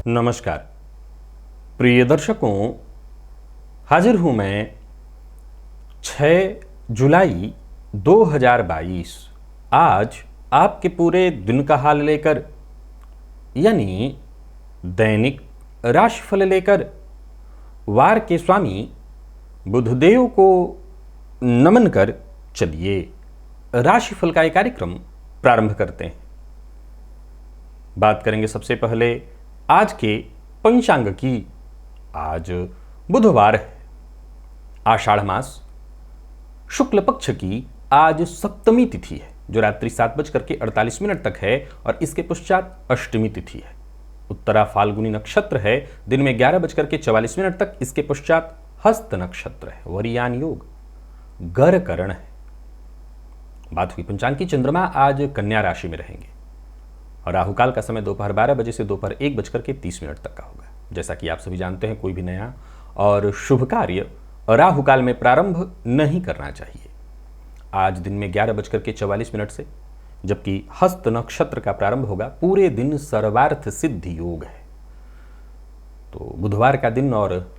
नमस्कार प्रिय दर्शकों, हाजिर हूं मैं 6 जुलाई 2022 आज आपके पूरे दिन का हाल लेकर, यानी दैनिक राशिफल लेकर वार के स्वामी बुधदेव को नमन कर चलिए राशिफल का एक कार्यक्रम प्रारंभ करते हैं। बात करेंगे सबसे पहले आज के पंचांग की। आज बुधवार है, आषाढ़ मास शुक्ल पक्ष की आज सप्तमी तिथि है जो रात्रि 7:48 तक है और इसके पश्चात अष्टमी तिथि है। उत्तरा फाल्गुनी नक्षत्र है, दिन में 11:44 तक, इसके पश्चात हस्त नक्षत्र है। वरियान योग गर करण है। बात हुई पंचांग की। चंद्रमा आज कन्या राशि में रहेंगे और राहुकाल का समय दोपहर 12 बजे से दोपहर 1:30 तक का होगा। जैसा कि आप सभी जानते हैं, कोई भी नया और शुभ कार्य राहुकाल में प्रारंभ नहीं करना चाहिए। आज दिन में 11:44 से, जबकि हस्त नक्षत्र का प्रारंभ होगा। पूरे दिन सर्वार्थ सिद्धि योग है। तो बुधवार का दिन और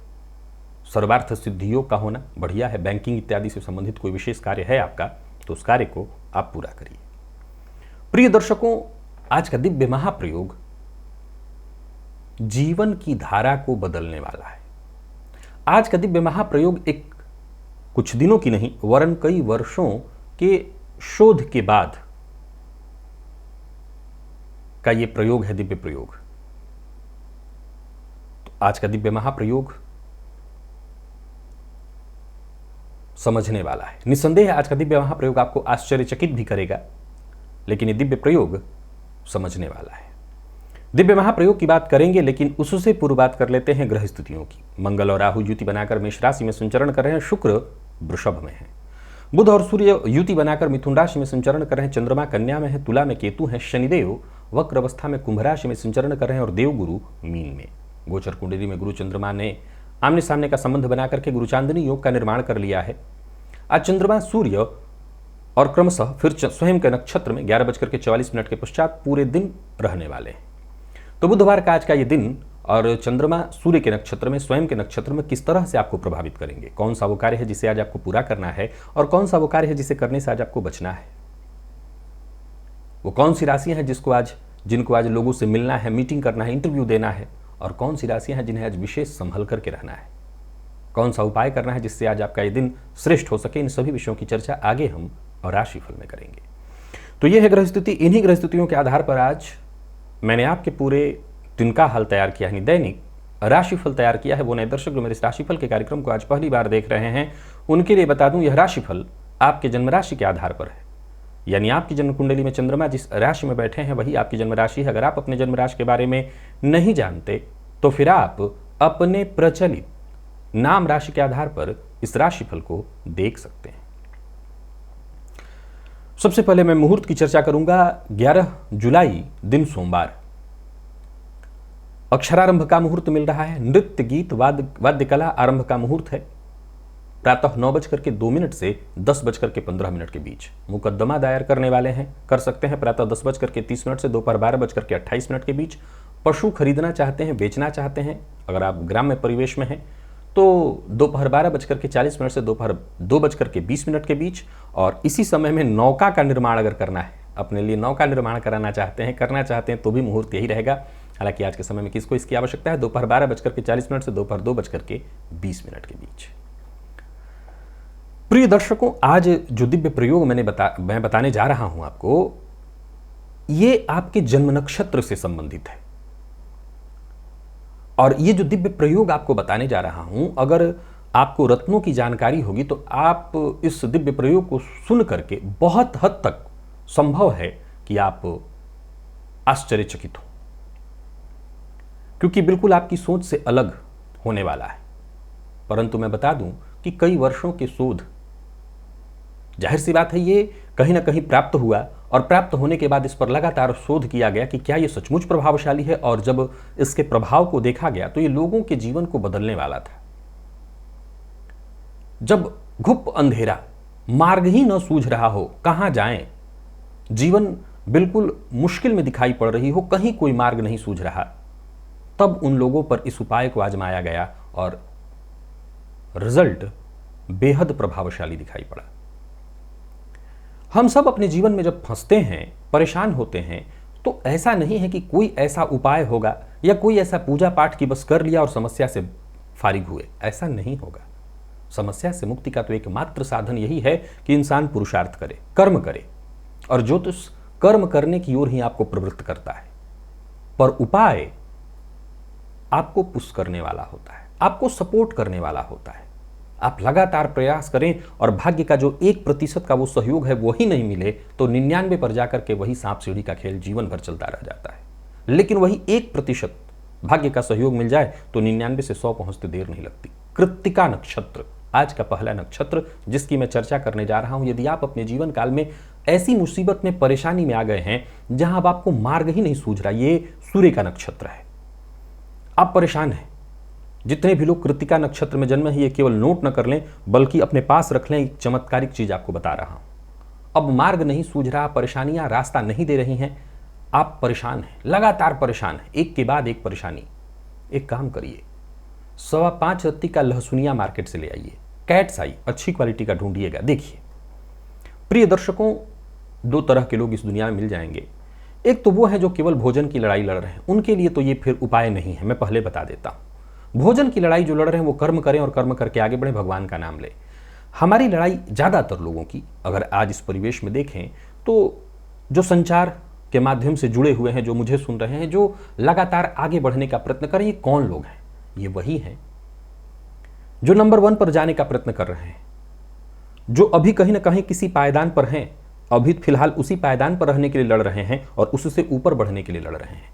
सर्वार्थ सिद्धि योग का होना बढ़िया है। बैंकिंग इत्यादि से संबंधित कोई विशेष कार्य है आपका तो उस कार्य को आप पूरा करिए। प्रिय दर्शकों, आज का दिव्य महाप्रयोग जीवन की धारा को बदलने वाला है। आज का दिव्य महाप्रयोग एक कुछ दिनों की नहीं वरन कई वर्षों के शोध के बाद का यह प्रयोग है, दिव्य प्रयोग। तो आज का दिव्य महाप्रयोग समझने वाला है। निस्संदेह आज का दिव्य महाप्रयोग आपको आश्चर्यचकित भी करेगा, लेकिन यह दिव्य प्रयोग समझने वाला है। दिव्य महाप्रयोग की बात करेंगे, लेकिन उससे पूर्व बात कर लेते हैं ग्रह स्थितियों की। मंगल और राहु युति बनाकर मेष राशि में संचरण कर रहे हैं, शुक्र वृषभ में है। बुध और सूर्य युति बनाकर मिथुन राशि में संचरण कर रहे हैं, चंद्रमा कन्या में है, तुला में केतु है। शनिदेव वक्र अवस्था में कुंभ राशि में संचरण कर रहे हैं और देवगुरु मीन में। गोचर कुंडली में गुरु चंद्रमा ने आमने सामने का संबंध बना करके गुरु चांदनी योग का निर्माण कर लिया है। आज चंद्रमा सूर्य और क्रमशः फिर स्वयं के नक्षत्र में 11:44 के पश्चात पूरे दिन रहने वाले हैं। तो बुधवार का आज का ये दिन और चंद्रमा सूर्य के नक्षत्र में, स्वयं के नक्षत्र में किस तरह से आपको प्रभावित करेंगे, कौन सा वो कार्य है जिसे आज आपको पूरा करना है और कौन सा वो कार्य है जिसे करने से आज आपको बचना है। वो कौन सी राशियां हैं जिनको आज लोगों से मिलना है, मीटिंग करना है, इंटरव्यू देना है, और कौन सी राशियां हैं जिन्हें आज विशेष संभल करके रहना है। कौन सा उपाय करना है जिससे आज आपका ये दिन श्रेष्ठ हो सके। इन सभी विषयों की चर्चा आगे हम और राशिफल में करेंगे। तो यह है ग्रह स्थिति। इन्हीं ग्रह स्थितियों के आधार पर आज मैंने आपके पूरे दिन का हाल तैयार किया है, दैनिक राशिफल तैयार किया है। वो नए दर्शक जो मेरे इस राशिफल के कार्यक्रम को आज पहली बार देख रहे हैं, उनके लिए बता दूं, यह राशिफल आपके जन्म राशि के आधार पर है। यानी आपकी जन्म कुंडली में चंद्रमा जिस राशि में बैठे हैं वही आपकी जन्म राशि है। अगर आप अपने जन्म राशि के बारे में नहीं जानते तो फिर आप अपने प्रचलित नाम राशि के आधार पर इस राशिफल को देख सकते हैं। सबसे पहले मैं मुहूर्त की चर्चा करूंगा। 11 जुलाई दिन सोमवार, अक्षरारंभ का मुहूर्त मिल रहा है। नृत्य गीत वाद्य कला आरंभ का मुहूर्त है प्रातः 9:02 से 10:15 के बीच। मुकदमा दायर करने वाले हैं कर सकते हैं प्रातः 10:30 से दोपहर 12:28 के बीच। पशु खरीदना चाहते हैं, बेचना चाहते हैं, अगर आप ग्राम्य परिवेश में हैं तो दोपहर 12:40 से दोपहर 2:20 के बीच। और इसी समय में नौका का निर्माण अगर करना है, अपने लिए नौका निर्माण करना चाहते हैं, करना चाहते हैं तो भी मुहूर्त यही रहेगा। हालांकि आज के समय में किसको इसकी आवश्यकता है, दोपहर 12:40 से दोपहर 2:20 के बीच। प्रिय दर्शकों, आज जो दिव्य प्रयोग मैं बताने जा रहा हूं आपको, ये आपके जन्म नक्षत्र से संबंधित है। और ये जो दिव्य प्रयोग आपको बताने जा रहा हूं, अगर आपको रत्नों की जानकारी होगी तो आप इस दिव्य प्रयोग को सुन करके बहुत हद तक संभव है कि आप आश्चर्यचकित हो। क्योंकि बिल्कुल आपकी सोच से अलग होने वाला है। परंतु मैं बता दूं कि कई वर्षों के शोध, जाहिर सी बात है ये कहीं ना कहीं प्राप्त हुआ, और प्राप्त होने के बाद इस पर लगातार शोध किया गया कि क्या ये सचमुच प्रभावशाली है, और जब इसके प्रभाव को देखा गया तो ये लोगों के जीवन को बदलने वाला था। जब घुप अंधेरा, मार्ग ही न सूझ रहा हो, कहां जाएं, जीवन बिल्कुल मुश्किल में दिखाई पड़ रही हो, कहीं कोई मार्ग नहीं सूझ रहा, तब उन लोगों पर इस उपाय को आजमाया गया और रिजल्ट बेहद प्रभावशाली दिखाई पड़ा। हम सब अपने जीवन में जब फंसते हैं, परेशान होते हैं, तो ऐसा नहीं है कि कोई ऐसा उपाय होगा या कोई ऐसा पूजा पाठ की बस कर लिया और समस्या से फारिग हुए, ऐसा नहीं होगा। समस्या से मुक्ति का तो एकमात्र साधन यही है कि इंसान पुरुषार्थ करे, कर्म करे, और ज्योतिष कर्म करने की ओर ही आपको प्रवृत्त करता है। पर उपाय आपको पुश करने वाला होता है, आपको सपोर्ट करने वाला होता है। आप लगातार प्रयास करें और भाग्य का जो 1% का वो सहयोग है वही नहीं मिले तो 99 पर जाकर के वही सांप सीढ़ी का खेल जीवन भर चलता रह जाता है। लेकिन वही 1% भाग्य का सहयोग मिल जाए तो 99 से 100 पहुंचते देर नहीं लगती। कृत्तिका नक्षत्र आज का पहला नक्षत्र जिसकी मैं चर्चा करने जा रहा हूं। यदि आप अपने जीवन काल में ऐसी मुसीबत में, परेशानी में आ गए हैं जहां अब आपको मार्ग ही नहीं सूझ रहा, ये सूर्य का नक्षत्र है, आप परेशान हैं। जितने भी लोग कृत्तिका नक्षत्र में जन्म है, ये केवल नोट न कर लें बल्कि अपने पास रख लें। एक चमत्कारिक चीज आपको बता रहा हूं। अब मार्ग नहीं सूझ रहा, परेशानियां रास्ता नहीं दे रही हैं, आप परेशान हैं, लगातार परेशान हैं, एक के बाद एक परेशानी। एक काम करिए, 5.25 रत्ती का लहसुनिया मार्केट से ले आइए, कैट्स आई, अच्छी क्वालिटी का ढूंढिएगा। देखिए प्रिय दर्शकों, 2 तरह के लोग इस दुनिया में मिल जाएंगे। एक तो वो है जो केवल भोजन की लड़ाई लड़ रहे हैं, उनके लिए तो ये फिर उपाय नहीं है, मैं पहले बता देता हूं। भोजन की लड़ाई जो लड़ रहे हैं वो कर्म करें और कर्म करके आगे बढ़े, भगवान का नाम ले। हमारी लड़ाई ज़्यादातर लोगों की अगर आज इस परिवेश में देखें तो जो संचार के माध्यम से जुड़े हुए हैं, जो मुझे सुन रहे हैं, जो लगातार आगे बढ़ने का प्रयत्न कर रहे हैं, ये कौन लोग हैं? ये वही हैं जो नंबर 1 पर जाने का प्रयत्न कर रहे हैं, जो अभी कहीं ना कहीं किसी पायदान पर हैं, अभी फिलहाल उसी पायदान पर रहने के लिए लड़ रहे हैं और उससे ऊपर बढ़ने के लिए लड़ रहे हैं।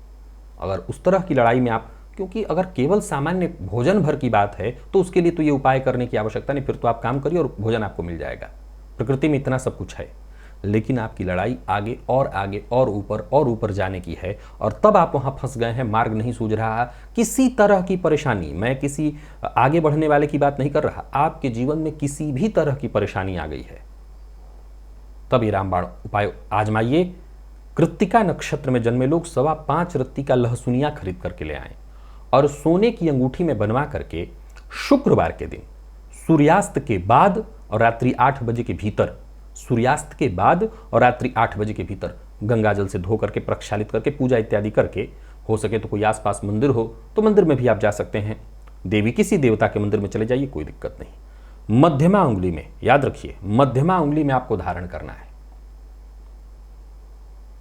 अगर उस तरह की लड़ाई में आप, क्योंकि अगर केवल सामान्य भोजन भर की बात है तो उसके लिए तो ये उपाय करने की आवश्यकता नहीं, फिर तो आप काम करिए और भोजन आपको मिल जाएगा। प्रकृति में इतना सब कुछ है, लेकिन आपकी लड़ाई आगे और ऊपर जाने की है, और तब आप वहां फंस गए हैं, मार्ग नहीं सूझ रहा, किसी तरह की परेशानी। मैं किसी आगे बढ़ने वाले की बात नहीं कर रहा, आपके जीवन में किसी भी तरह की परेशानी आ गई है, तब ये रामबाण उपाय आजमाइए। कृत्तिका नक्षत्र में जन्मे लोग 5.25 रत्ती का लहसुनिया खरीद करके ले आए और सोने की अंगूठी में बनवा करके शुक्रवार के दिन सूर्यास्त के बाद और रात्रि 8 बजे के भीतर, सूर्यास्त के बाद और रात्रि 8 बजे के भीतर गंगा जल से धो करके, प्रक्षालित करके, पूजा इत्यादि करके, हो सके तो कोई आसपास मंदिर हो तो मंदिर में भी आप जा सकते हैं, देवी किसी देवता के मंदिर में चले जाइए, कोई दिक्कत नहीं। मध्यमा उंगली में, याद रखिए, मध्यमा उंगली में आपको धारण करना है।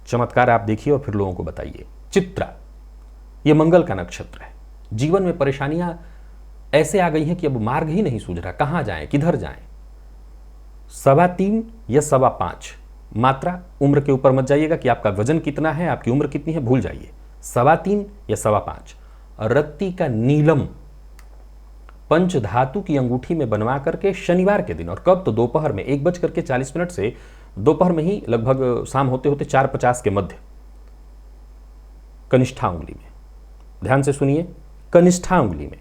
चमत्कार आप देखिए और फिर लोगों को बताइए। चित्रा, ये मंगल का नक्षत्र है। जीवन में परेशानियां ऐसे आ गई हैं कि अब मार्ग ही नहीं सूझ रहा, कहां जाएं, किधर जाएं। 3.25 या 5.25 मात्रा, उम्र के ऊपर मत जाइएगा कि आपका वजन कितना है, आपकी उम्र कितनी है, भूल जाइए। 3.25 या 5.25 रत्ती का नीलम पंचधातु की अंगूठी में बनवा करके शनिवार के दिन, और कब, तो दोपहर में 1:40 से दोपहर में ही, लगभग शाम होते होते 4:50 के मध्य, कनिष्ठा उंगली में, ध्यान से सुनिए, कनिष्ठा उंगली में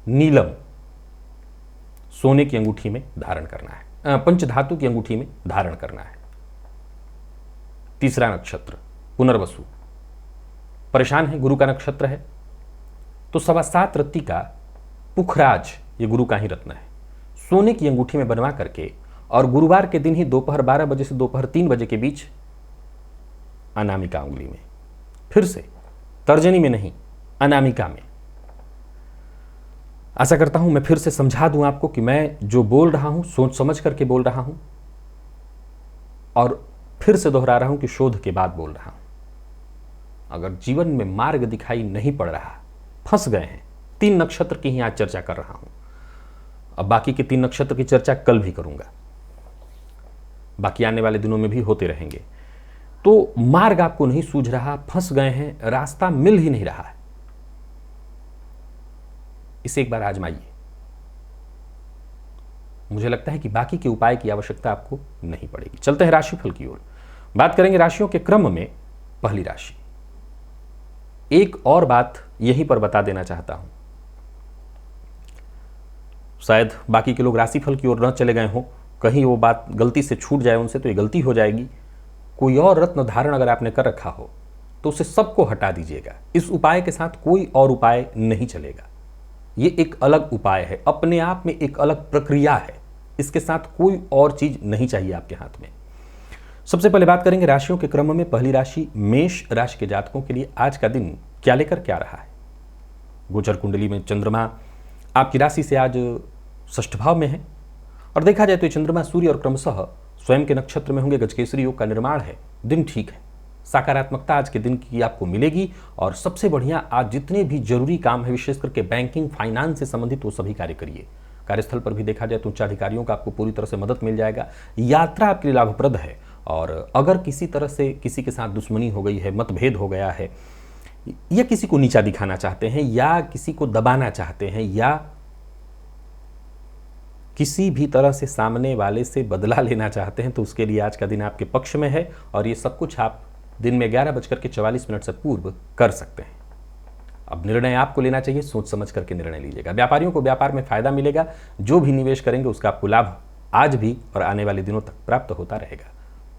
नीलम सोने की अंगूठी में धारण करना है, पंचधातु की अंगूठी में धारण करना है। तीसरा नक्षत्र पुनर्वसु, परेशान है, गुरु का नक्षत्र है, तो 7.25 रत्ती का पुखराज, ये गुरु का ही रत्न है, सोने की अंगूठी में बनवा करके, और गुरुवार के दिन ही दोपहर 12 बजे से दोपहर 3 बजे के बीच अनामिका उंगली में, फिर से तर्जनी में नहीं, अनामिका में। आशा करता हूं मैं फिर से समझा दूं आपको कि मैं जो बोल रहा हूं सोच समझ करके बोल रहा हूं, और फिर से दोहरा रहा हूं कि शोध के बाद बोल रहा हूं। अगर जीवन में मार्ग दिखाई नहीं पड़ रहा, फंस गए हैं, 3 नक्षत्र की ही आज चर्चा कर रहा हूं, अब बाकी के 3 नक्षत्र की चर्चा कल भी करूंगा, बाकी आने वाले दिनों में भी होते रहेंगे। तो मार्ग आपको नहीं सूझ रहा, फंस गए हैं, रास्ता मिल ही नहीं रहा है, इसे एक बार आजमाइए। मुझे लगता है कि बाकी के उपाय की आवश्यकता आपको नहीं पड़ेगी। चलते हैं राशिफल की ओर। बात करेंगे राशियों के क्रम में पहली राशि। एक और बात यहीं पर बता देना चाहता हूं, शायद बाकी के लोग राशिफल की ओर न चले गए हों, कहीं वो बात गलती से छूट जाए उनसे तो ये गलती हो जाएगी। कोई और रत्न धारण अगर आपने कर रखा हो तो उसे सबको हटा दीजिएगा। इस उपाय के साथ कोई और उपाय नहीं चलेगा। ये एक अलग उपाय है, अपने आप में एक अलग प्रक्रिया है। इसके साथ कोई और चीज नहीं चाहिए आपके हाथ में। सबसे पहले बात करेंगे राशियों के क्रम में पहली राशि मेष राशि के जातकों के लिए आज का दिन क्या लेकर क्या रहा है। गोचर कुंडली में चंद्रमा आपकी राशि से आज षष्ठ भाव में है और देखा जाए तो ये चंद्रमा सूर्य और क्रमशः स्वयं के नक्षत्र में होंगे। गजकेसरी योग का निर्माण है। दिन ठीक है, सकारात्मकता आज के दिन की आपको मिलेगी और सबसे बढ़िया आज जितने भी जरूरी काम है विशेष करके बैंकिंग फाइनेंस से संबंधित वो सभी कार्य करिए। कार्यस्थल पर भी देखा जाए तो उच्चाधिकारियों का आपको पूरी तरह से मदद मिल जाएगा। यात्रा आपके लिए लाभप्रद है और अगर किसी तरह से किसी के साथ दुश्मनी हो गई है, मतभेद हो गया है या किसी को नीचा दिखाना चाहते हैं या किसी को दबाना चाहते हैं या किसी भी तरह से सामने वाले से बदला लेना चाहते हैं तो उसके लिए आज का दिन आपके पक्ष में है और ये सब कुछ आप दिन में 11:44 से पूर्व कर सकते हैं। अब निर्णय आपको लेना चाहिए, सोच समझ करके निर्णय लीजिएगा। व्यापारियों को व्यापार में फायदा मिलेगा। जो भी निवेश करेंगे उसका आपको लाभ आज भी और आने वाले दिनों तक प्राप्त होता रहेगा।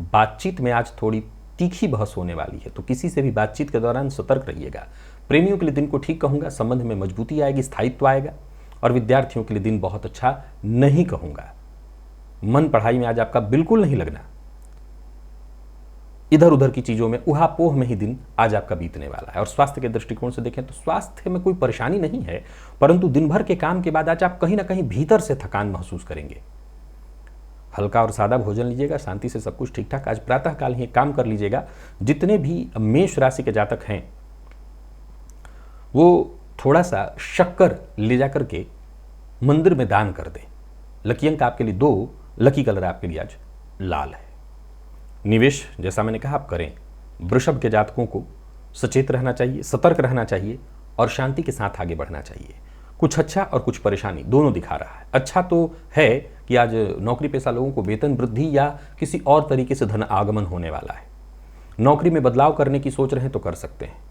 बातचीत में आज थोड़ी तीखी बहस होने वाली है तो किसी से भी बातचीत के दौरान सतर्क रहिएगा। प्रेमियों के लिए दिन को ठीक कहूंगा, संबंध में मजबूती आएगी, स्थायित्व आएगा। और विद्यार्थियों के लिए दिन बहुत अच्छा नहीं कहूंगा। मन पढ़ाई में आज आपका बिल्कुल नहीं लगना, इधर उधर की चीजों में उहापोह में ही दिन आज आपका बीतने वाला है। और स्वास्थ्य के दृष्टिकोण से देखें तो स्वास्थ्य में कोई परेशानी नहीं है, परंतु दिन भर के काम के बाद आज आप कहीं ना कहीं भीतर से थकान महसूस करेंगे। हल्का और सादा भोजन लीजिएगा, शांति से सब कुछ ठीक ठाक। आज प्रातः काल ही काम कर लीजिएगा। जितने भी मेष राशि के जातक हैं वो थोड़ा सा शक्कर ले जाकर के मंदिर में दान कर दें। लकी अंक आपके लिए 2, लकी कलर आपके लिए आज लाल है। निवेश जैसा मैंने कहा आप करें। वृषभ के जातकों को सचेत रहना चाहिए, सतर्क रहना चाहिए और शांति के साथ आगे बढ़ना चाहिए। कुछ अच्छा और कुछ परेशानी दोनों दिखा रहा है। अच्छा तो है कि आज नौकरी पेशा लोगों को वेतन वृद्धि या किसी और तरीके से धन आगमन होने वाला है। नौकरी में बदलाव करने की सोच रहे हैं तो कर सकते हैं।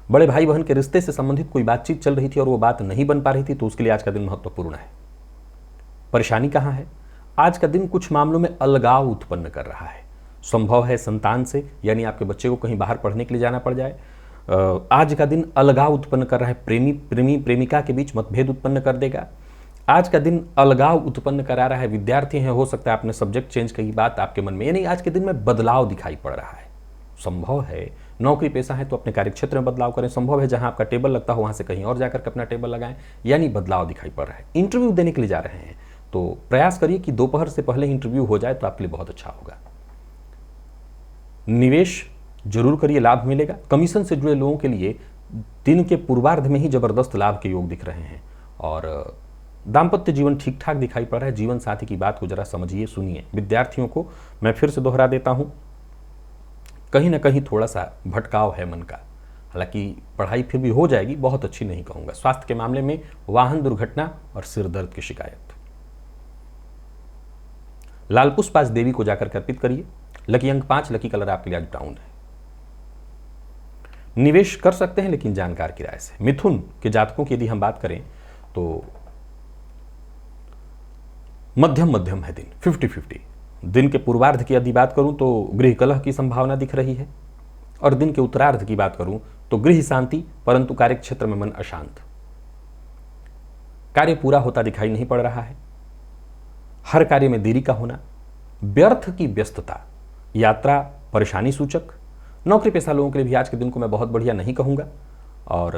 बड़े भाई बहन के रिश्ते से संबंधित कोई बातचीत चल रही थी और वो बात नहीं बन पा रही थी तो उसके लिए आज का दिन महत्वपूर्ण है। परेशानी कहाँ है? आज का दिन कुछ मामलों में अलगाव उत्पन्न कर रहा है। संभव है संतान से, यानी आपके बच्चे को कहीं बाहर पढ़ने के लिए जाना पड़ जाए। आज का दिन अलगाव उत्पन्न कर रहा है। प्रेमी प्रेमिका के बीच मतभेद उत्पन्न कर देगा। आज का दिन अलगाव उत्पन्न करा रहा है। विद्यार्थी हैं, हो सकता है आपने सब्जेक्ट चेंज की बात आपके मन में, यानी आज के दिन में बदलाव दिखाई पड़ रहा है। संभव है नौकरी पेशा है तो अपने कार्यक्षेत्र में बदलाव करें। संभव है जहां आपका टेबल लगता हो वहां से कहीं और जाकर के अपना टेबल लगाएं, यानी बदलाव दिखाई पड़ रहा है। इंटरव्यू देने के लिए जा रहे हैं तो प्रयास करिए कि दोपहर से पहले इंटरव्यू हो जाए तो आपके लिए बहुत अच्छा होगा। निवेश जरूर करिए, लाभ मिलेगा। कमीशन से जुड़े लोगों के लिए दिन के पूर्वार्ध में ही जबरदस्त लाभ के योग दिख रहे हैं और दाम्पत्य जीवन ठीक ठाक दिखाई पड़ रहा है। जीवन साथी की बात को जरा समझिए, सुनिए। विद्यार्थियों को मैं फिर से दोहरा देता हूं, कहीं ना कहीं थोड़ा सा भटकाव है मन का। हालांकि पढ़ाई फिर भी हो जाएगी, बहुत अच्छी नहीं कहूंगा। स्वास्थ्य के मामले में वाहन दुर्घटना और सिर दर्द की शिकायत। लाल पुष्प आज देवी को जाकर अर्पित करिए। लकी अंक 5, लकी कलर आपके लिए आज ब्राउन है। निवेश कर सकते हैं लेकिन जानकार की राय से। मिथुन के जातकों की यदि हम बात करें तो मध्यम मध्यम है दिन, 50-50। दिन के पूर्वार्ध की यदि बात करूं तो गृह कलह की संभावना दिख रही है और दिन के उत्तरार्ध की बात करूं तो गृह शांति, परंतु कार्यक्षेत्र में मन अशांत। कार्य पूरा होता दिखाई नहीं पड़ रहा है। हर कार्य में देरी का होना, व्यर्थ की व्यस्तता, यात्रा परेशानी सूचक। नौकरी पेशा लोगों के लिए भी आज के दिन को मैं बहुत बढ़िया नहीं कहूंगा और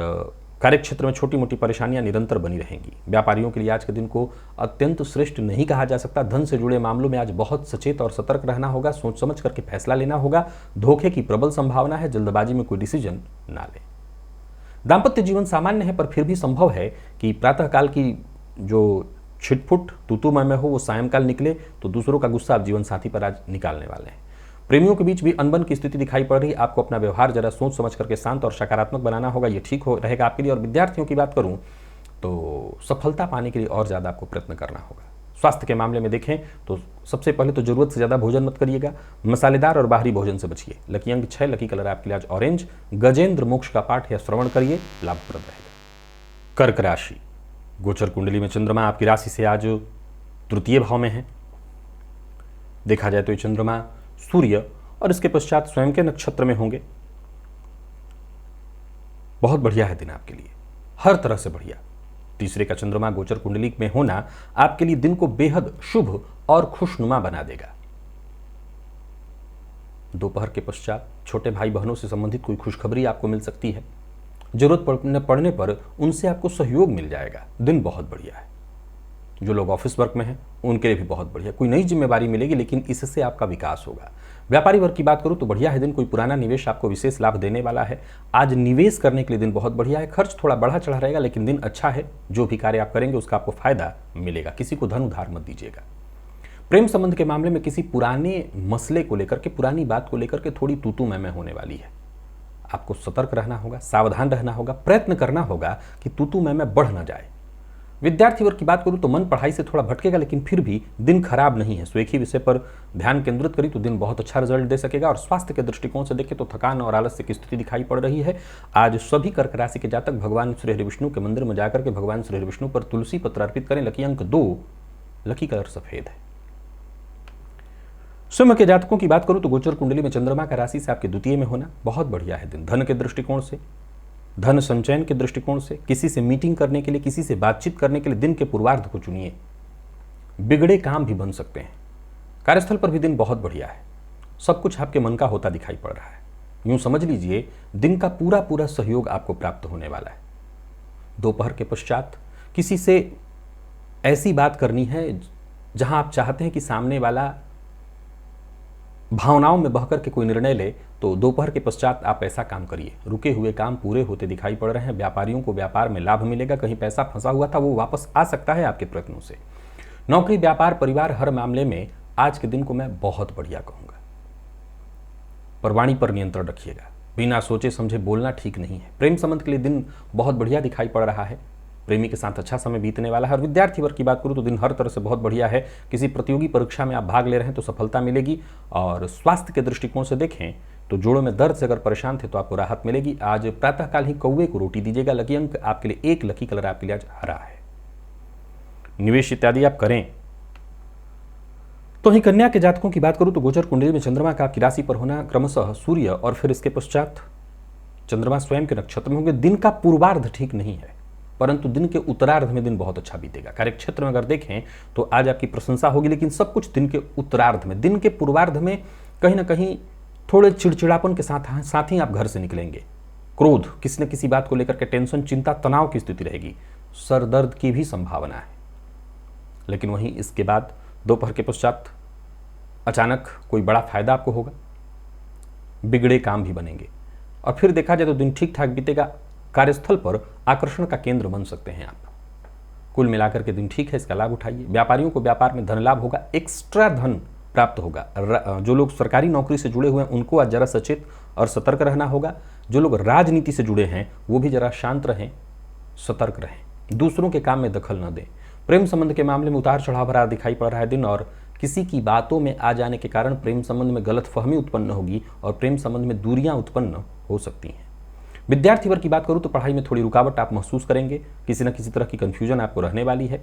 कार्यक्षेत्र में छोटी मोटी परेशानियां निरंतर बनी रहेंगी। व्यापारियों के लिए आज के दिन को अत्यंत श्रेष्ठ नहीं कहा जा सकता। धन से जुड़े मामलों में आज बहुत सचेत और सतर्क रहना होगा, सोच समझ करके फैसला लेना होगा। धोखे की प्रबल संभावना है, जल्दबाजी में कोई डिसीजन ना ले। दाम्पत्य जीवन सामान्य है पर फिर भी संभव है कि प्रातःकाल की जो छिटपुट तूतुमय में हो वो सायंकाल निकले तो दूसरों का गुस्सा आप जीवन साथी पर आज निकालने वाले हैं। प्रेमियों के बीच भी अनबन की स्थिति दिखाई पड़ रही। आपको अपना व्यवहार जरा सोच समझ करके शांत और सकारात्मक बनाना होगा, ये ठीक हो रहेगा आपके लिए। और विद्यार्थियों की बात करूं तो सफलता पाने के लिए और ज़्यादा आपको प्रयत्न करना होगा। स्वास्थ्य के मामले में देखें तो सबसे पहले तो जरूरत से ज़्यादा भोजन मत करिएगा, मसालेदार और बाहरी भोजन से बचिए। लकी अंक 6, लकी कलर आपके लिए आज ऑरेंज। गजेंद्र मोक्ष का पाठ या श्रवण करिए, लाभप्रद रहेगा। कर्क राशि, गोचर कुंडली में चंद्रमा आपकी राशि से आज तृतीय भाव में है। देखा जाए तो ये चंद्रमा सूर्य और इसके पश्चात स्वयं के नक्षत्र में होंगे। बहुत बढ़िया है दिन आपके लिए, हर तरह से बढ़िया। तीसरे का चंद्रमा गोचर कुंडली में होना आपके लिए दिन को बेहद शुभ और खुशनुमा बना देगा। दोपहर के पश्चात छोटे भाई बहनों से संबंधित कोई खुशखबरी आपको मिल सकती है। जरूरत पड़ने पर उनसे आपको सहयोग मिल जाएगा। दिन बहुत बढ़िया है। जो लोग ऑफिस वर्क में हैं उनके लिए भी बहुत बढ़िया, कोई नई जिम्मेवारी मिलेगी लेकिन इससे आपका विकास होगा। व्यापारी वर्ग की बात करूं तो बढ़िया है दिन, कोई पुराना निवेश आपको विशेष लाभ देने वाला है। आज निवेश करने के लिए दिन बहुत बढ़िया है। खर्च थोड़ा बढ़ा चढ़ा रहेगा लेकिन दिन अच्छा है। जो भी कार्य आप करेंगे उसका आपको फायदा मिलेगा। किसी को धन उधार मत दीजिएगा। प्रेम संबंध के मामले में किसी पुराने मसले को लेकर के, पुरानी बात को लेकर के थोड़ी तू मैं होने वाली है। आपको सतर्क रहना होगा, सावधान रहना होगा, प्रयत्न करना होगा कि तू मैं बढ़ ना जाए। विद्यार्थी वर्ग की बात करूं तो मन पढ़ाई से थोड़ा भटकेगा लेकिन फिर भी दिन खराब नहीं है। एक ही विषय पर ध्यान केंद्रित करी तो दिन बहुत अच्छा रिजल्ट दे सकेगा। और स्वास्थ्य के दृष्टिकोण से देखें तो थकान और आलस्य की स्थिति दिखाई पड़ रही है। आज सभी कर्क राशि के जातक भगवान श्री हरि विष्णु के मंदिर में जाकर के भगवान श्री हरि विष्णु पर तुलसी पत्र अर्पित करें। लकी अंक 2, लकी कलर सफेद है। सिंह के जातकों की बात करूं तो गोचर कुंडली में चंद्रमा का राशि से आपके द्वितीय में होना बहुत बढ़िया है दिन। धन के दृष्टिकोण से, धन संचयन के दृष्टिकोण से, किसी से मीटिंग करने के लिए, किसी से बातचीत करने के लिए दिन के पूर्वार्ध को चुनिए। बिगड़े काम भी बन सकते हैं। कार्यस्थल पर भी दिन बहुत बढ़िया है। सब कुछ आपके मन का होता दिखाई पड़ रहा है। यूं समझ लीजिए दिन का पूरा सहयोग आपको प्राप्त होने वाला है। दोपहर के पश्चात किसी से ऐसी बात करनी है जहां आप चाहते हैं कि सामने वाला भावनाओं में बहकर के कोई निर्णय ले, तो दोपहर के पश्चात आप ऐसा काम करिए। रुके हुए काम पूरे होते दिखाई पड़ रहे हैं। व्यापारियों को व्यापार में लाभ मिलेगा। कहीं पैसा फंसा हुआ था वो वापस आ सकता है आपके प्रयत्नों से। नौकरी, व्यापार, परिवार, हर मामले में आज के दिन को मैं बहुत बढ़िया कहूंगा। पर वाणी पर नियंत्रण रखिएगा। बिना सोचे समझे बोलना ठीक नहीं है। प्रेम संबंध के लिए दिन बहुत बढ़िया दिखाई पड़ रहा है। प्रेमी के साथ अच्छा समय बीतने वाला है। और विद्यार्थी वर्ग की बात करूं तो दिन हर तरह से बहुत बढ़िया है। किसी प्रतियोगी परीक्षा में आप भाग ले रहे हैं तो सफलता मिलेगी। और स्वास्थ्य के दृष्टिकोण से देखें तो जोड़ों में दर्द से अगर परेशान थे तो आपको राहत मिलेगी। आज प्रातःकाल ही कौवे को रोटी दीजिएगा। लकी अंक आपके लिए 1, लकी कलर आपके लिए आज हरा है। निवेश इत्यादि आप करें तो ही कन्या के जातकों की बात करूं तो गोचर कुंडली में चंद्रमा का आपकी राशि पर होना, क्रमशः सूर्य और फिर इसके पश्चात चंद्रमा स्वयं के नक्षत्र में होंगे। दिन का पूर्वार्ध ठीक नहीं है परंतु दिन के उत्तरार्ध में दिन बहुत अच्छा बीतेगा। कार्यक्षेत्र में अगर देखें तो आज आपकी प्रशंसा होगी लेकिन सब कुछ दिन के उत्तरार्ध में। दिन के पूर्वार्ध में कहीं ना कहीं थोड़े चिड़चिड़ापन के साथ ही आप घर से निकलेंगे। क्रोध, किसी न किसी बात को लेकर के टेंशन, चिंता, तनाव की स्थिति रहेगी। सर दर्द की भी संभावना है। लेकिन वहीं इसके बाद दोपहर के पश्चात अचानक कोई बड़ा फायदा आपको होगा। बिगड़े काम भी बनेंगे और फिर देखा जाए तो दिन ठीक ठाक बीतेगा। कार्यस्थल पर आकर्षण का केंद्र बन सकते हैं आप। कुल मिलाकर के दिन ठीक है, इसका लाभ उठाइए। व्यापारियों को व्यापार में धन लाभ होगा, एक्स्ट्रा धन प्राप्त होगा। जो लोग सरकारी नौकरी से जुड़े हुए हैं उनको आज जरा सचेत और सतर्क रहना होगा। जो लोग राजनीति से जुड़े हैं वो भी जरा शांत रहें, सतर्क रहें, दूसरों के काम में दखल न दें। प्रेम संबंध के मामले में उतार चढ़ाव भरा दिखाई पड़ रहा है दिन। और किसी की बातों में आ जाने के कारण प्रेम संबंध में गलतफहमी उत्पन्न होगी और प्रेम संबंध में दूरियां उत्पन्न हो सकती हैं। विद्यार्थी वर्ग की बात करूं तो पढ़ाई में थोड़ी रुकावट आप महसूस करेंगे। किसी न किसी तरह की कंफ्यूजन आपको रहने वाली है।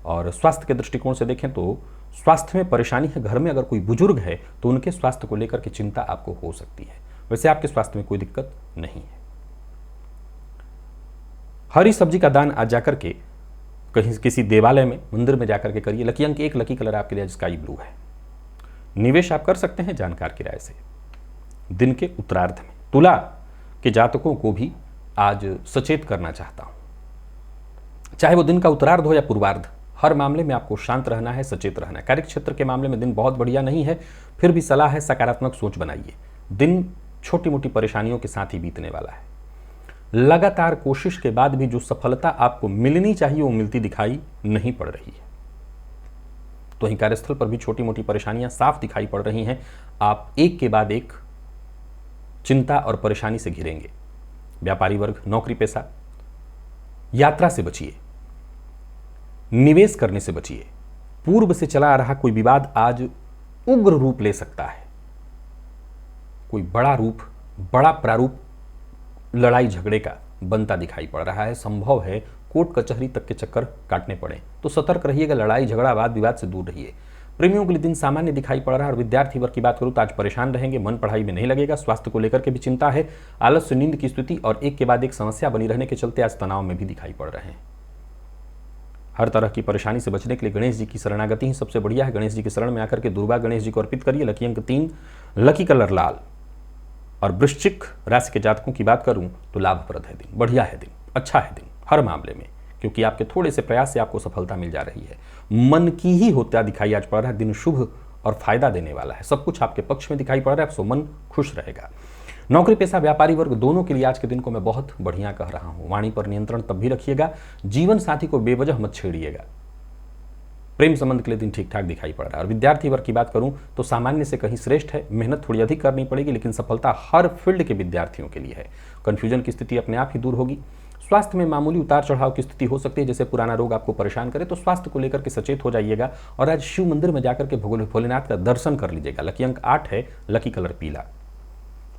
और स्वास्थ्य के दृष्टिकोण से देखें तो स्वास्थ्य में परेशानी है। घर में अगर कोई बुजुर्ग है तो उनके स्वास्थ्य को लेकर के चिंता आपको हो सकती है। वैसे आपके स्वास्थ्य में कोई दिक्कत नहीं है। हरी सब्जी का दान आज जाकर के कहीं किसी देवालय में, मंदिर में जाकर के करिए। लकी अंक 1, लकी कलर आपके लिए स्काई ब्लू है। निवेश आप कर सकते हैं जानकार की राय से दिन के उत्तरार्ध में। तुला के जातकों को भी आज सचेत करना चाहता हूं, चाहे वो दिन का उत्तरार्ध हो या पूर्वार्ध, हर मामले में आपको शांत रहना है, सचेत रहना है। कार्यक्षेत्र के मामले में दिन बहुत बढ़िया नहीं है, फिर भी सलाह है सकारात्मक सोच बनाइए। दिन छोटी मोटी परेशानियों के साथ ही बीतने वाला है। लगातार कोशिश के बाद भी जो सफलता आपको मिलनी चाहिए वो मिलती दिखाई नहीं पड़ रही है। तो वहीं कार्यस्थल पर भी छोटी मोटी परेशानियां साफ दिखाई पड़ रही हैं। आप एक के बाद एक चिंता और परेशानी से घिरेंगे। व्यापारी वर्ग, नौकरी पेशा, यात्रा से बचिए। निवेश करने से बचिए। पूर्व से चला आ रहा कोई विवाद आज उग्र रूप ले सकता है, कोई बड़ा रूप, बड़ा प्रारूप लड़ाई झगड़े का बनता दिखाई पड़ रहा है। संभव है कोर्ट कचहरी तक के चक्कर काटने पड़े, तो सतर्क रहिएगा, लड़ाई झगड़ा वाद विवाद से दूर रहिए। प्रेमियों के लिए दिन सामान्य दिखाई पड़ रहा है और विद्यार्थी वर्ग की बात करूं तो आज परेशान रहेंगे, मन पढ़ाई में नहीं लगेगा, स्वास्थ्य को लेकर के भी चिंता है, आलस्य, नींद की स्थिति और एक के बाद एक समस्या बनी रहने के चलते आज तनाव में भी दिखाई पड़ रहे हैं। हर तरह की परेशानी से बचने के लिए गणेश जी की शरणागति ही सबसे बढ़िया है। गणेश जी के शरण में आकर के दुर्वा गणेश जी को अर्पित करिए। लकी अंक 3, लकी कलर लाल। और वृश्चिक राशि के जातकों की बात करूं तो लाभप्रद है दिन, बढ़िया है दिन, अच्छा है दिन हर मामले में, क्योंकि आपके थोड़े से प्रयास से आपको सफलता मिल जा रही है। मन की ही होता दिखाई आज पड़ रहा है। दिन शुभ और फायदा देने वाला है, सब कुछ आपके पक्ष में दिखाई पड़ रहा है, सो मन खुश रहेगा। नौकरी पेशा व्यापारी वर्ग दोनों के लिए आज के दिन को मैं बहुत बढ़िया कह रहा हूं। वाणी पर नियंत्रण तब भी रखिएगा, जीवन साथी को बेवजह मत छेड़िएगा। प्रेम संबंध के लिए दिन ठीक ठाक दिखाई पड़ रहा है। और विद्यार्थी वर्ग की बात करूं तो सामान्य से कहीं श्रेष्ठ है, मेहनत थोड़ी अधिक करनी पड़ेगी, लेकिन सफलता हर फील्ड के विद्यार्थियों के लिए है। कंफ्यूजन की स्थिति अपने आप ही दूर होगी। स्वास्थ्य में मामूली उतार चढ़ाव की स्थिति हो सकती है, जैसे पुराना रोग आपको परेशान करे, तो स्वास्थ्य को लेकर के सचेत हो जाइएगा और आज शिव मंदिर में जाकर के भोलेनाथ का दर्शन कर लीजिएगा। लकी अंक 8 है, लकी कलर पीला।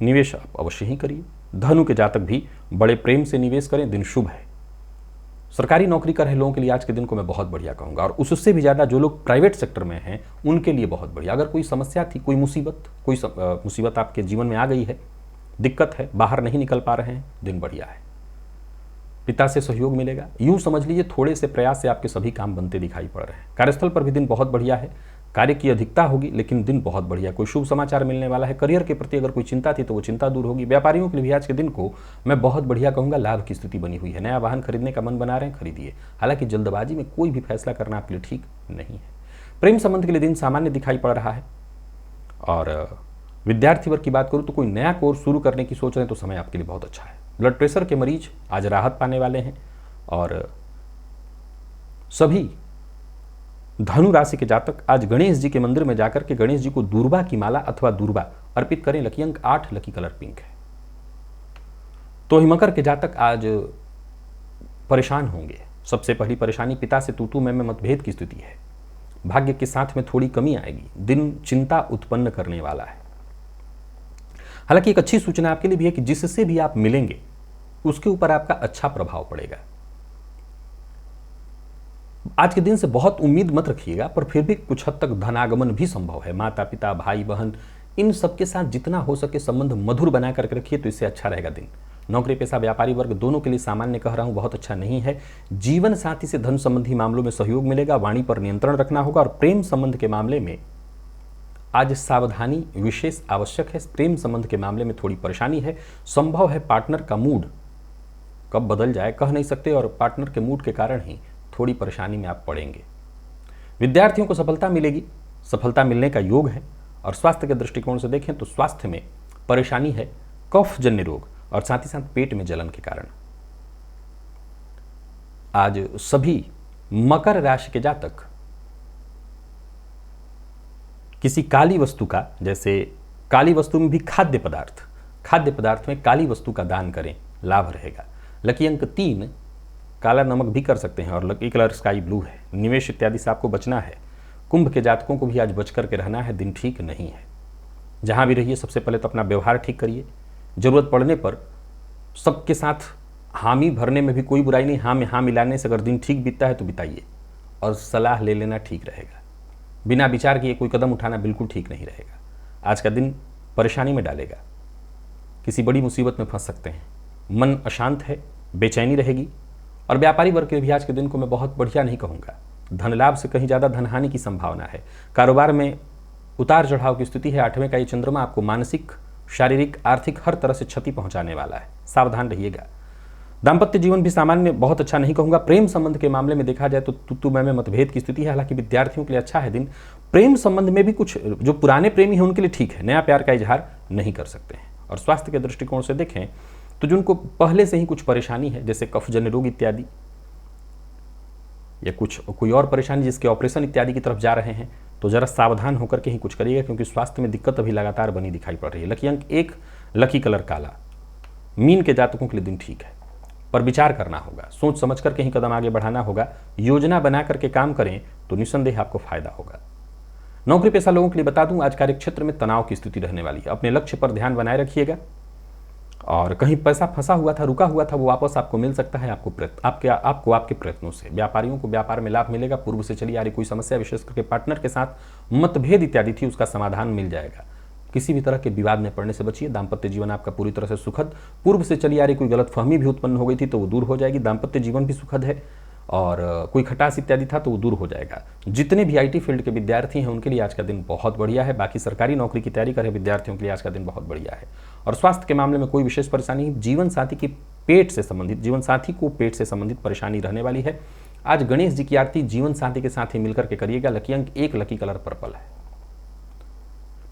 निवेश आप अवश्य ही करिए। धनु के जातक भी बड़े प्रेम से निवेश करें, दिन शुभ है। सरकारी नौकरी कर रहे लोगों के लिए आज के दिन को मैं बहुत बढ़िया कहूंगा, और उससे भी ज़्यादा जो लोग प्राइवेट सेक्टर में हैं उनके लिए बहुत बढ़िया। अगर कोई समस्या थी, कोई मुसीबत आपके जीवन में आ गई है, दिक्कत है, बाहर नहीं निकल पा रहे हैं, दिन बढ़िया है। पिता से सहयोग मिलेगा। यूं समझ लीजिए थोड़े से प्रयास से आपके सभी काम बनते दिखाई पड़ रहे हैं। कार्यस्थल पर भी दिन बहुत बढ़िया है। कार्य की अधिकता होगी, लेकिन दिन बहुत बढ़िया। कोई शुभ समाचार मिलने वाला है। करियर के प्रति अगर कोई चिंता थी तो वो चिंता दूर होगी। व्यापारियों के लिए भी आज के दिन को मैं बहुत बढ़िया कहूंगा, लाभ की स्थिति बनी हुई है। नया वाहन खरीदने का मन बना रहे हैं, खरीदिए। हालांकि जल्दबाजी में कोई भी फैसला करना आपके लिए ठीक नहीं है। प्रेम संबंध के लिए दिन सामान्य दिखाई पड़ रहा है। और विद्यार्थी वर्ग की बात करूं तो कोई नया कोर्स शुरू करने की सोच रहे हैं तो समय आपके लिए बहुत अच्छा है। ब्लड प्रेशर के मरीज आज राहत पाने वाले हैं। और सभी धनु राशि के जातक आज गणेश जी के मंदिर में जाकर के गणेश जी को दूर्वा की माला अथवा दूर्वा अर्पित करें। लकी अंक 8, लकी कलर पिंक है। तो ही मकर के जातक आज परेशान होंगे। सबसे पहली परेशानी पिता से तू में मतभेद की स्थिति है। भाग्य के साथ में थोड़ी कमी आएगी। दिन चिंता उत्पन्न करने वाला है। हालांकि एक अच्छी सूचना आपके लिए भी है कि जिससे भी आप मिलेंगे उसके ऊपर आपका अच्छा प्रभाव पड़ेगा। आज के दिन से बहुत उम्मीद मत रखिएगा, पर फिर भी कुछ हद तक धनागमन भी संभव है। माता पिता, भाई बहन, इन सबके साथ जितना हो सके संबंध मधुर बना करके रखिए तो इससे अच्छा रहेगा दिन। नौकरी पेशा व्यापारी वर्ग दोनों के लिए सामान्य कह रहा हूं, बहुत अच्छा नहीं है। जीवन साथी से धन संबंधी मामलों में सहयोग मिलेगा। वाणी पर नियंत्रण रखना होगा। और प्रेम संबंध के मामले में आज सावधानी विशेष आवश्यक है। प्रेम संबंध के मामले में थोड़ी परेशानी है। संभव है पार्टनर का मूड कब बदल जाए कह नहीं सकते, और पार्टनर के मूड के कारण ही थोड़ी परेशानी में आप पड़ेंगे। विद्यार्थियों को सफलता मिलेगी, सफलता मिलने का योग है। और स्वास्थ्य के दृष्टिकोण से देखें तो स्वास्थ्य में परेशानी है, कफ जन्य रोग और साथ ही साथ पेट में जलन के कारण। आज सभी मकर राशि के जातक किसी काली वस्तु का, जैसे काली वस्तु में भी खाद्य पदार्थ में काली वस्तु का दान करें, लाभ रहेगा। लकी अंक 3, काला नमक भी कर सकते हैं। और लकी कलर स्काई ब्लू है। निवेश इत्यादि से आपको बचना है। कुंभ के जातकों को भी आज बच करके रहना है, दिन ठीक नहीं है। जहां भी रहिए सबसे पहले तो अपना व्यवहार ठीक करिए। जरूरत पड़ने पर सबके साथ हामी भरने में भी कोई बुराई नहीं। हाँ में हाँ मिलाने से अगर दिन ठीक बीतता है तो बिताइए। और सलाह ले लेना ठीक रहेगा। बिना विचार किए कोई कदम उठाना बिल्कुल ठीक नहीं रहेगा। आज का दिन परेशानी में डालेगा। किसी बड़ी मुसीबत में फंस सकते हैं। मन अशांत है, बेचैनी रहेगी। और व्यापारी वर्ग के भी आज के दिन को मैं बहुत बढ़िया नहीं कहूँगा। धन लाभ से कहीं ज़्यादा धनहानि की संभावना है। कारोबार में उतार चढ़ाव की स्थिति है। 8वें का ये चंद्रमा आपको मानसिक, शारीरिक, आर्थिक हर तरह से क्षति पहुंचाने वाला है, सावधान रहिएगा। दाम्पत्य जीवन भी सामान्य बहुत अच्छा नहीं कहूँगा। प्रेम संबंध के मामले में देखा जाए तो तू मैं मतभेद की स्थिति है। हालांकि विद्यार्थियों के लिए अच्छा है दिन। प्रेम संबंध में भी कुछ जो पुराने प्रेमी हैं उनके लिए ठीक है, नया प्यार का इजहार नहीं कर सकते हैं। और स्वास्थ्य के दृष्टिकोण से देखें तो जिनको पहले से ही कुछ परेशानी है, जैसे कफजन्य रोग इत्यादि, या कोई और परेशानी जिसके ऑपरेशन इत्यादि की तरफ जा रहे हैं, तो जरा सावधान होकर के ही कुछ करिएगा, क्योंकि स्वास्थ्य में दिक्कत अभी लगातार बनी दिखाई पड़ रही है। लकी अंक 1, लकी कलर काला। मीन के जातकों के लिए दिन ठीक है। पर विचार करना होगा, सोच समझ कर कहीं कदम आगे बढ़ाना होगा, योजना बना करके काम करें तो निस्संदेह आपको फायदा होगा। नौकरी पेशा लोगों के लिए बता दूं, आज कार्यक्षेत्र में तनाव की स्थिति रहने वाली है। अपने लक्ष्य पर ध्यान बनाए रखिएगा और कहीं पैसा फंसा हुआ था, रुका हुआ था, वो वापस आपको मिल सकता है आपके प्रयत्नों से। व्यापारियों को व्यापार में लाभ मिलेगा। पूर्व से चली आ रही कोई समस्या, विशेष करके पार्टनर के साथ मतभेद इत्यादि थी, उसका समाधान मिल जाएगा। किसी भी तरह के विवाद में पड़ने से बचिए। दाम्पत्य जीवन आपका पूरी तरह से सुखद। पूर्व से चली आ रही कोई गलतफहमी भी उत्पन्न हो गई थी तो वो दूर हो जाएगी। दाम्पत्य जीवन भी सुखद है और कोई खटास इत्यादि था तो वो दूर हो जाएगा। जितने भी आईटी फील्ड के विद्यार्थी हैं उनके लिए आज का दिन बहुत बढ़िया है। बाकी सरकारी नौकरी की तैयारी कर रहे विद्यार्थियों के लिए आज का दिन बहुत बढ़िया है। और स्वास्थ्य के मामले में कोई विशेष परेशानी नहीं। जीवन साथी को पेट से संबंधित परेशानी रहने वाली है। आज गणेश जी की आरती जीवन साथी के साथ ही मिलकर के करिएगा। लकी अंक 1, लकी कलर पर्पल है।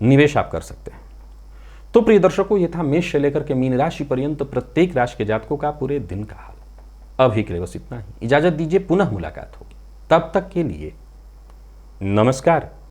निवेश आप कर सकते हैं। तो प्रिय दर्शकों, ये था मेष से लेकर के मीन राशि पर्यंत प्रत्येक राशि के जातकों का पूरे दिन का हाल। अभी के लिए बस इतना ही। इजाजत दीजिए, पुनः मुलाकात होगी। तब तक के लिए नमस्कार।